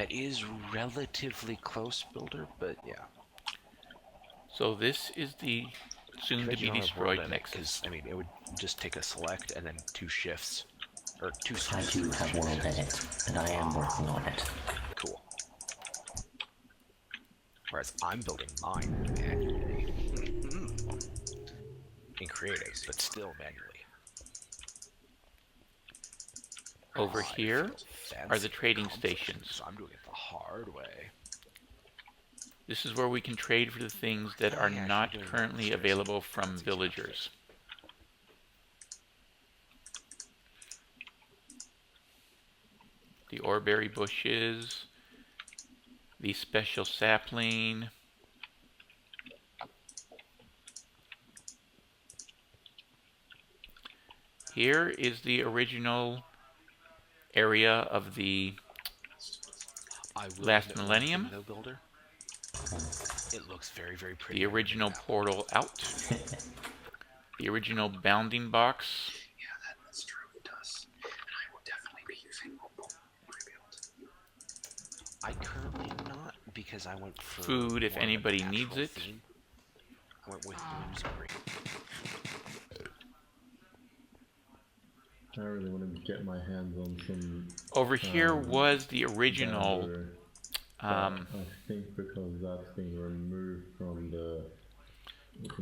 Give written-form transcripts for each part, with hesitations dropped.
That is relatively close, builder, but yeah. So this is the soon-to-be-destroyed Nexus. Because, I mean, it would just take a select and then 2 shifts. Or 2 I do have world edit, and I am working on it. Cool. Whereas I'm building mine manually. In creative, but still manually. Over here are the trading stations. So I'm doing it the hard way. This is where we can trade for the things that are not currently available from villagers. The oreberry bushes, the special sapling. Here is the original area of the last millennium. Builder. It looks very, very pretty. The original portal out. The original bounding box. Yeah, that's true. It does. And I will definitely be using mobile in my build. I currently am not, because I went for food if anybody needs it. Theme. I went with Moonworm Queen. I really want to get my hands on some. Over here was the original. I think because that's being removed from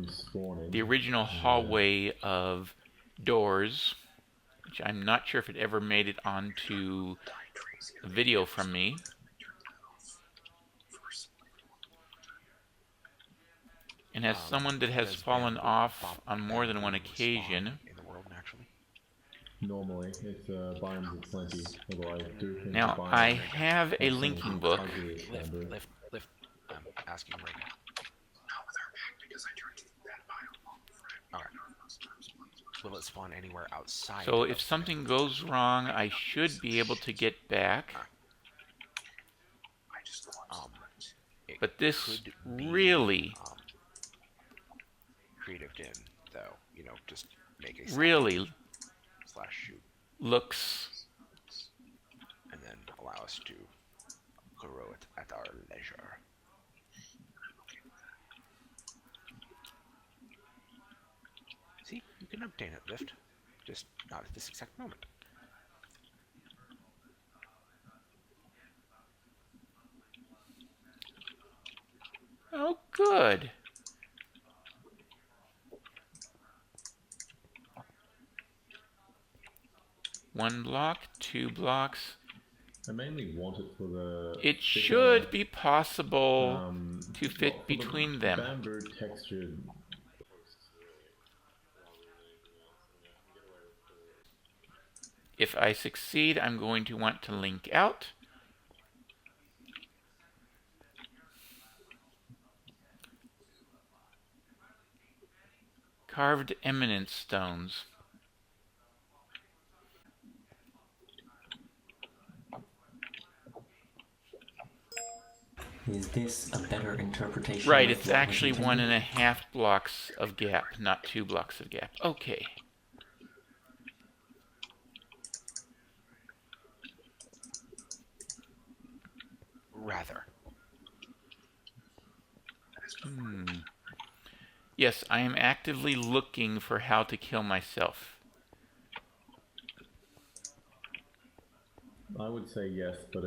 spawning. The original hallway of doors, which I'm not sure if it ever made it onto a video from me. And as someone that has fallen off on more than one occasion. Normally, it's biomes of plenty, although I do think now, I have a linking book. Lift. I'm asking right now. Not with our pack, because I turned that biome off. Alright. Will it spawn anywhere outside? So if something goes wrong, I should be able to get back. But this really... creative in, though. You know, just make a... Really... /shoot looks and then allow us to grow it at our leisure. See, you can obtain it, Lift, just not at this exact moment. oh good. One block, 2 blocks. I mainly want it for the... It should be possible to fit between them. Bamboo textured. If I succeed, I'm going to want to link out. Carved eminence stones. Is this a better interpretation? Right, it's actually 1.5 blocks of gap, not 2 blocks of gap. Okay. Rather. Yes, I am actively looking for how to kill myself. I would say yes, but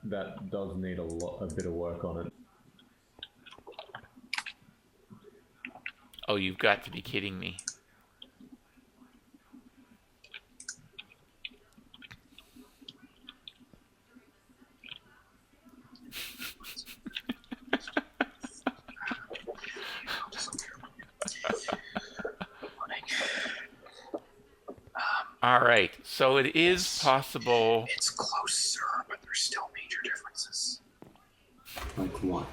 that does need a bit of work on it. Oh, you've got to be kidding me. All right, so it is possible. It's closer, but there's still major differences. Like what?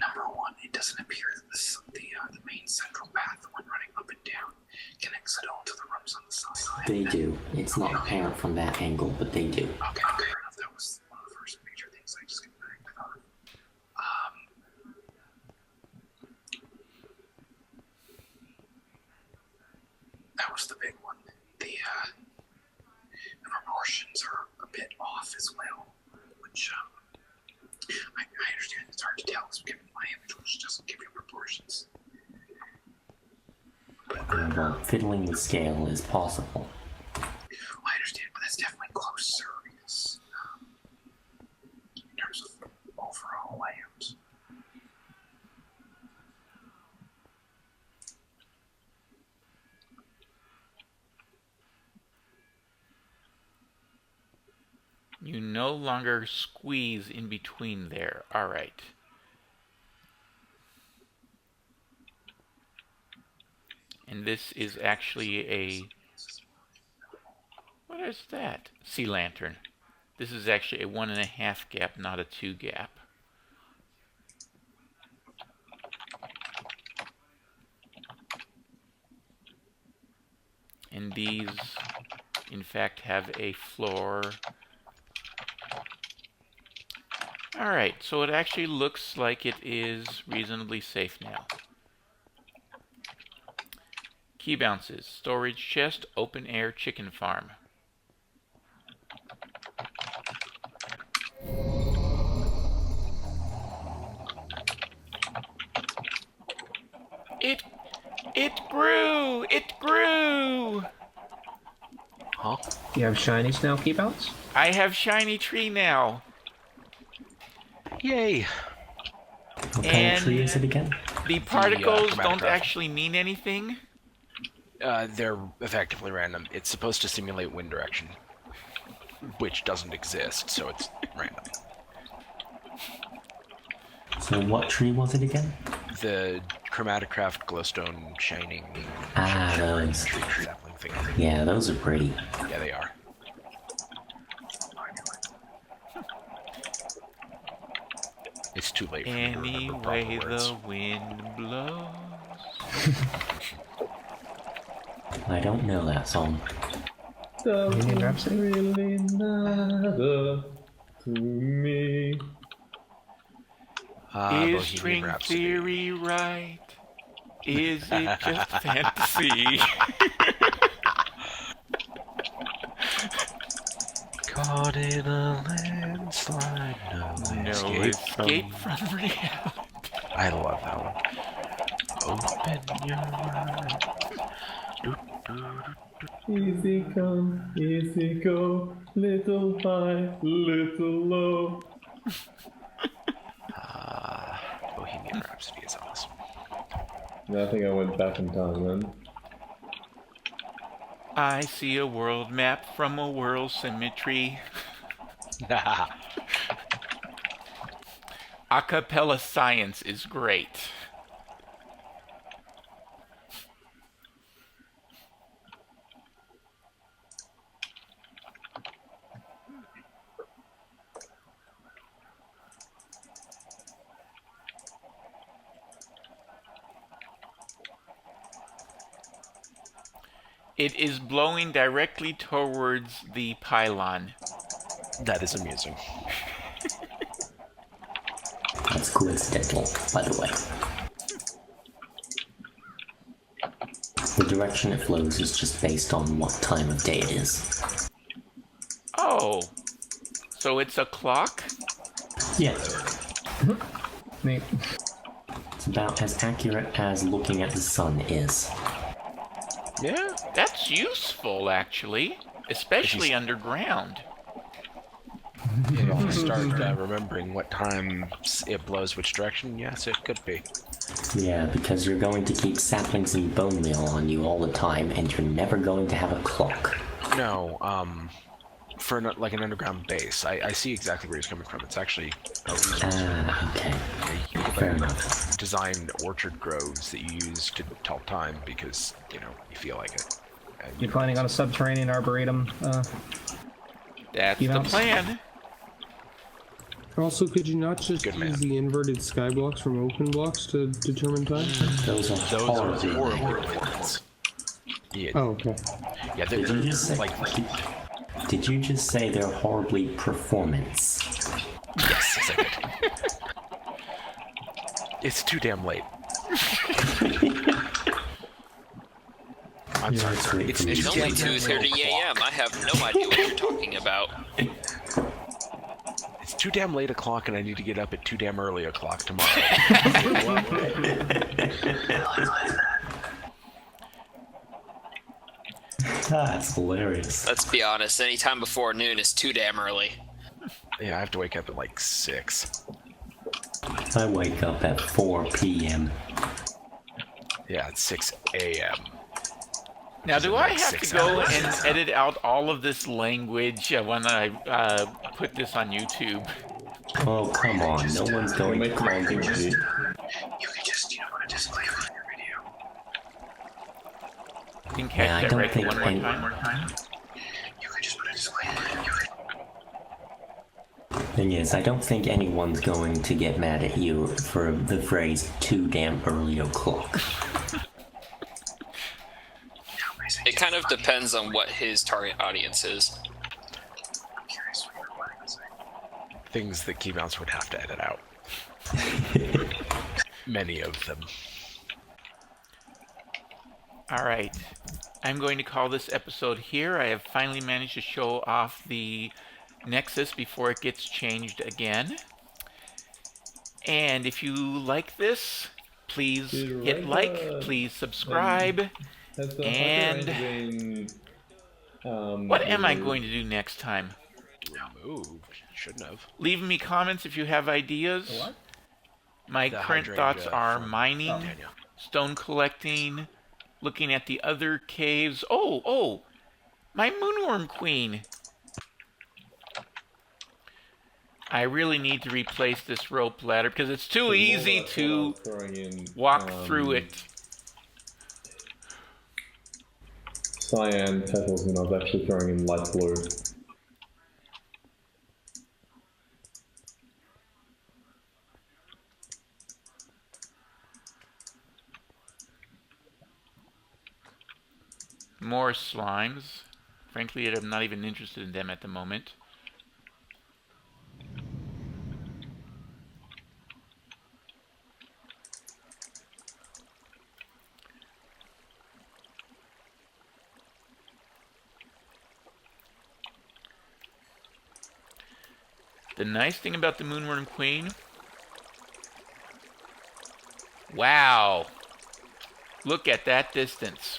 Number one, it doesn't appear that the main central path, when running up and down, connects at all to the rooms on the side. They do. It's not apparent from that angle, but they do. Okay, fair enough. That was one of the first major things I just got back with. That was the big one. The proportions are a bit off as well, which I understand it's hard to tell because given my image, which doesn't give you proportions. Well, fiddling with scale is possible. I understand, but that's definitely closer because, in terms of overall layout. You no longer squeeze in between there. All right. And this is actually a... What is that? Sea lantern. This is actually a 1.5 gap, not a 2 gap. And these, in fact, have a floor. Alright, so it actually looks like it is reasonably safe now. Keybounces, storage chest, open air chicken farm. It grew! It grew! Huh? You have shinies now, Keybounce? I have shiny tree now. Yay! What kind of tree is it again? The particles don't ChromatiCraft. actually mean anything. They're effectively random. It's supposed to simulate wind direction, which doesn't exist, so it's random. So what tree was it again? The ChromatiCraft glowstone shining Those. tree sapling thing. Yeah, those are pretty. Yeah, they are. It's too late for me to remember Anyway, proper words. the wind blows. I don't know that song. Bohemian Rapsody? Really matter to me. Is Bohemian string Rhapsody. theory right? Is it just fantasy? Caught in a landslide, No escape from reality. I love that one. Open your eyes. Do, do, do, Easy come, easy go, little high, little low. Bohemian Rhapsody is awesome. I think I went back in time then. I see a world map from a world symmetry. Acapella Science is great. It is blowing directly towards the pylon. That is amusing. That's coincidental, by the way. The direction it flows is just based on what time of day it is. Oh, so it's a clock? Yeah, Neat. it's about as accurate as looking at the sun is. Yeah. That's useful, actually, especially underground. If you start remembering what time it blows which direction, yes, it could be. Yeah, because you're going to keep saplings and bone meal on you all the time, and you're never going to have a clock. No, for like an underground base, I see exactly where he's coming from. It's actually a reason Okay. you Fair enough. designed orchard groves that you use to tell time because, you know, you feel like it. And You planning on a subterranean arboretum? That's the Keybounce? plan. Also, could you not just Good use man. the inverted skyblocks from open blocks to determine time? Those are those are horribly horrible inaccurate. performance. Yeah, Oh, okay. yeah, Did you just say? like Did you just say they're horribly performance? yes, yes, I did. It's too damn late. I'm sorry, sir. late It's for me. too It's only damn late. 2:30 a.m. I have no idea what you're talking about. too damn late o'clock, and I need to get up at too damn early o'clock tomorrow. That's hilarious. Let's be honest, any time before noon is too damn early. Yeah, I have to wake up at like 6. I wake up at 4 p.m. Yeah, it's 6 a.m. Now, do I like have 6 to go hours. and edit out all of this language when I put this on YouTube? Oh, come on. No one's going to call you. You can just, put a disclaimer on your video. You can Yeah, I catch that don't right think one more time. You can just put a disclaimer. Thing is, I don't think anyone's going to get mad at you for the phrase too damn early o'clock. It kind of depends on what his target audience is. I'm curious what you're planning on saying. Things that Keybounce would have to edit out. Many of them. Alright, I'm going to call this episode here. I have finally managed to show off the Nexus before it gets changed again. And if you like this, please hit like, please subscribe, and what am I going to do next time? Removed. Shouldn't have. Leave me comments if you have ideas. What? My The current hydrangea thoughts are from mining, Virginia. stone collecting, looking at the other caves. Oh, my Moonworm Queen. I really need to replace this rope ladder because it's too easy to walk through it. Cyan petals, and I was actually throwing in light blue. More slimes. Frankly, I'm not even interested in them at the moment. The nice thing about the Moonworm Queen... Wow! Look at that distance.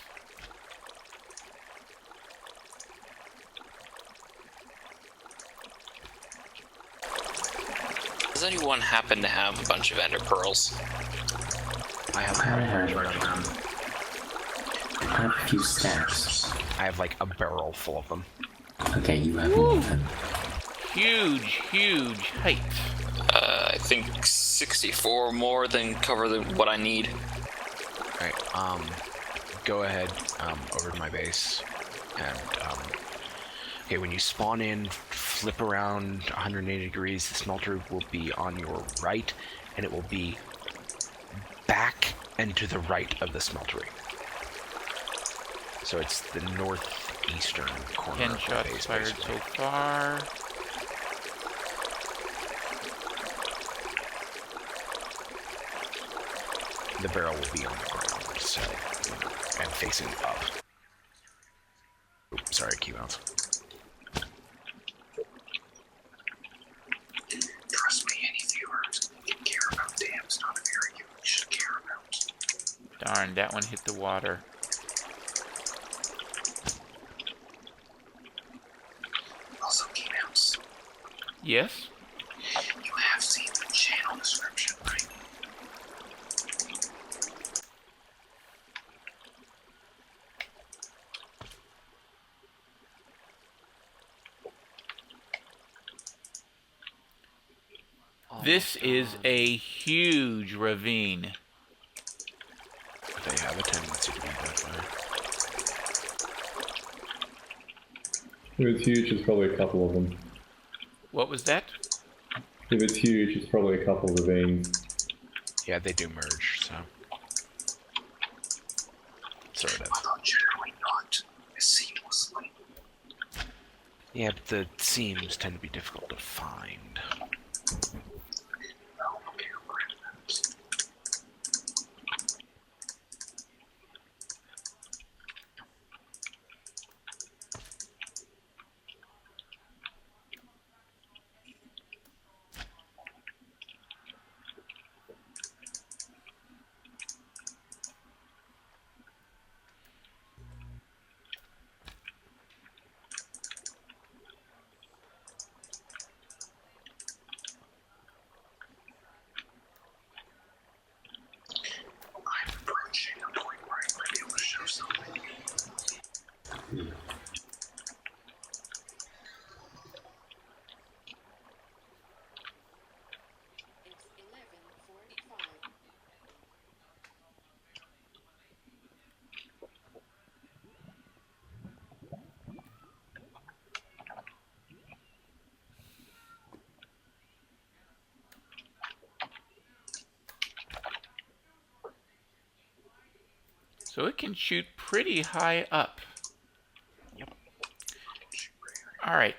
Does anyone happen to have a bunch of ender pearls? I have I have a few stacks. I have like a barrel full of them. Okay, you have more than. Huge height. I think 64 more than cover what I need. Alright, go ahead, over to my base, and, okay, when you spawn in, flip around 180 degrees, the smelter will be on your right, and it will be back and to the right of the smeltery. So it's the northeastern corner 10 of the shots base, fired basically. so far. The barrel will be on the ground, so, and facing up. Oops, sorry, Keybounce. Trust me, any viewers can care about dams not a area you should care about. Darn, that one hit the water. Also, Keybounce, Yes? you have seen the channel description, right? This is a huge ravine. They have a tendency to be that way. If it's huge, there's probably a couple of them. What was that? If it's huge, it's probably a couple of ravines. Yeah, they do merge, so. Sort of. Although generally not as seamlessly. Yeah, but the seams tend to be difficult to find. Oh, okay, I'll grab that. So it can shoot pretty high up. Yep. All right.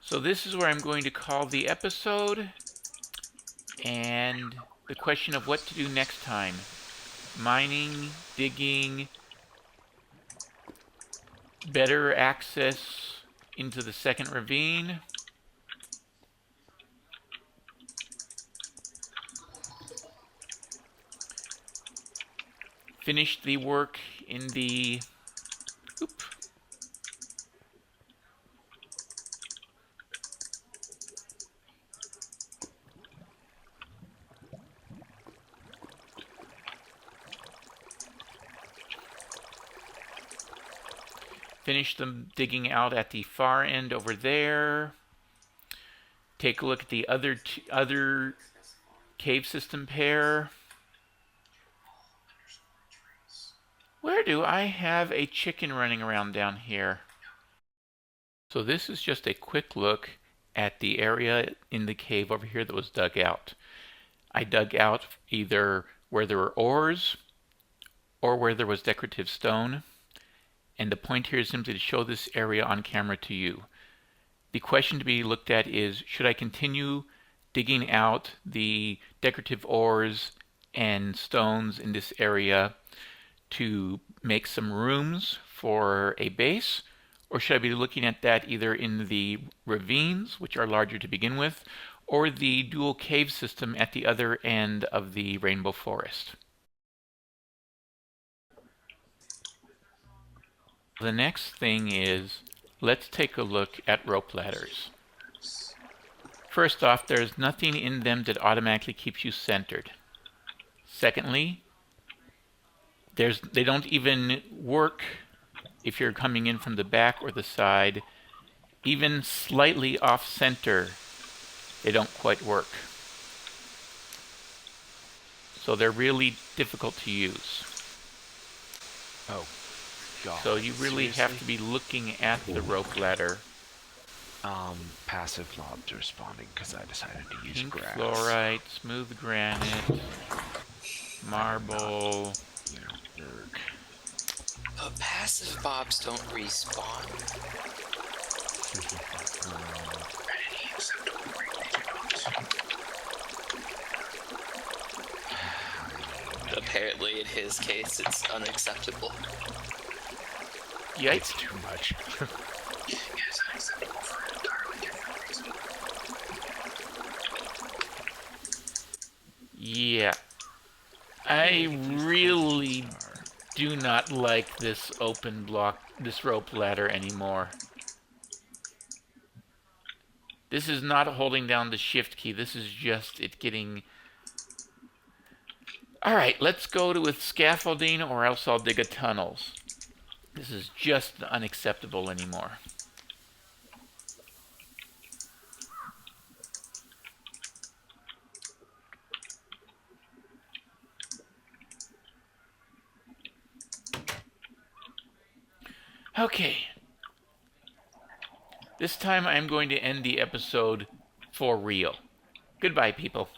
So this is where I'm going to call the episode, and the question of what to do next time. Mining, digging, better access into the second ravine. Finish the work in the... Oop. Finish them digging out at the far end over there. Take a look at the other cave system pair. Where do I have a chicken running around down here? So this is just a quick look at the area in the cave over here that was dug out. I dug out either where there were ores or where there was decorative stone. And the point here is simply to show this area on camera to you. The question to be looked at is, should I continue digging out the decorative ores and stones in this area to make some rooms for a base, or should I be looking at that either in the ravines, which are larger to begin with, or the dual cave system at the other end of the rainbow forest? The next thing is, let's take a look at rope ladders. First off, there's nothing in them that automatically keeps you centered. Secondly, they don't even work if you're coming in from the back or the side. Even slightly off center, they don't quite work. So they're really difficult to use. Oh, God. So you really Seriously? have to be looking at the rope ladder. Passive mobs are spawning because I decided to use Pink grass. fluorite, smooth granite, marble. Work. But passive mobs don't respawn. At any acceptable rate, they do not. Apparently, in his case, it's unacceptable. Yikes. It's too much. It is unacceptable for an entirely different reason. Yeah. I really do not like this open block, this rope ladder anymore. This is not holding down the shift key. This is just it getting... Alright, let's go with scaffolding or else I'll dig a tunnels. This is just unacceptable anymore. Okay. This time I'm going to end the episode for real. Goodbye, people.